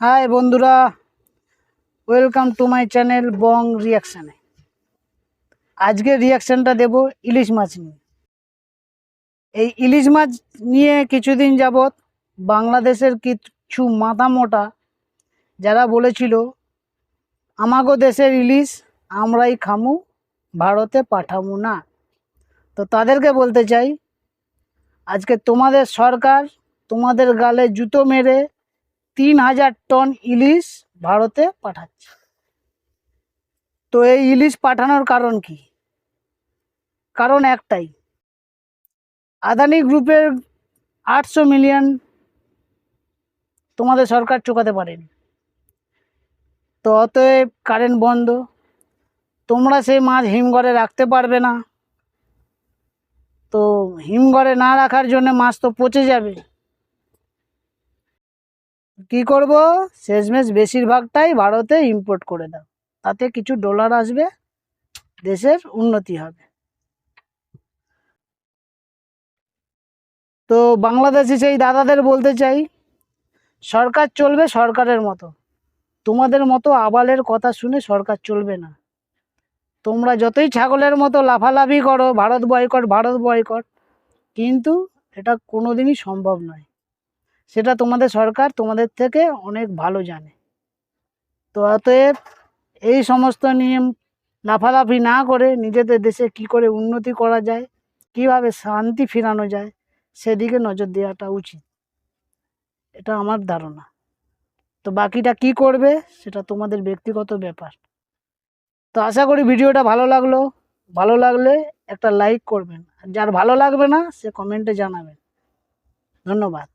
High বন্ধুরা, welcome to my channel বং রিয়াকশানে। আজকে রিয়াকশানটা দেব ইলিশ মাছ নিয়ে। এই ইলিশ মাছ নিয়ে কিছুদিন যাবৎ বাংলাদেশের কিছু মাথা মোটা যারা বলেছিল আমাগো দেশের ইলিশ আমরাই খামু, ভারতে পাঠামু না, তো তাদেরকে বলতে চাই আজকে তোমাদের সরকার তোমাদের গালে জুতো মেরে ৩,০০০ টন ইলিশ ভারতে পাঠাচ্ছে। তো এই ইলিশ পাঠানোর কারণ কি? কারণ একটাই, আদানি গ্রুপের ৮০০ মিলিয়ন তোমাদের সরকার চোকাতে পারেনি। তো অতএব কারেন্ট বন্ধ, তোমরা সেই মাছ হিমঘরে রাখতে পারবে না। তো হিমঘরে না রাখার জন্য মাছ তো পচে যাবে। কি করব? শেষমেশ বেশিরভাগটাই ভারতে ইম্পোর্ট করে দাও, তাতে কিছু ডলার আসবে, দেশের উন্নতি হবে। তো বাংলাদেশি সেই দাদাদের বলতে চাই, সরকার চলবে সরকারের মতো, তোমাদের মতো আবালের কথা শুনে সরকার চলবে না। তোমরা যতই ছাগলের মতো লাফালাফি করো ভারত বয়কট ভারত বয়কট, কিন্তু এটা কোনোদিনই সম্ভব নয়। সেটা তোমাদের সরকার তোমাদের থেকে অনেক ভালো জানে। তো অতএব এই সমস্ত নিয়ম লাফালাফি না করে নিজেদের দেশে কি করে উন্নতি করা যায়, কিভাবে শান্তি ফিরানো যায়, সেদিকে নজর দেওয়াটা উচিত, এটা আমার ধারণা। তো বাকিটা কি করবে সেটা তোমাদের ব্যক্তিগত ব্যাপার। তো আশা করি ভিডিওটা ভালো লাগলো। ভালো লাগলে একটা লাইক করবেন, আর যার ভালো লাগবে না সে কমেন্টে জানাবেন। ধন্যবাদ।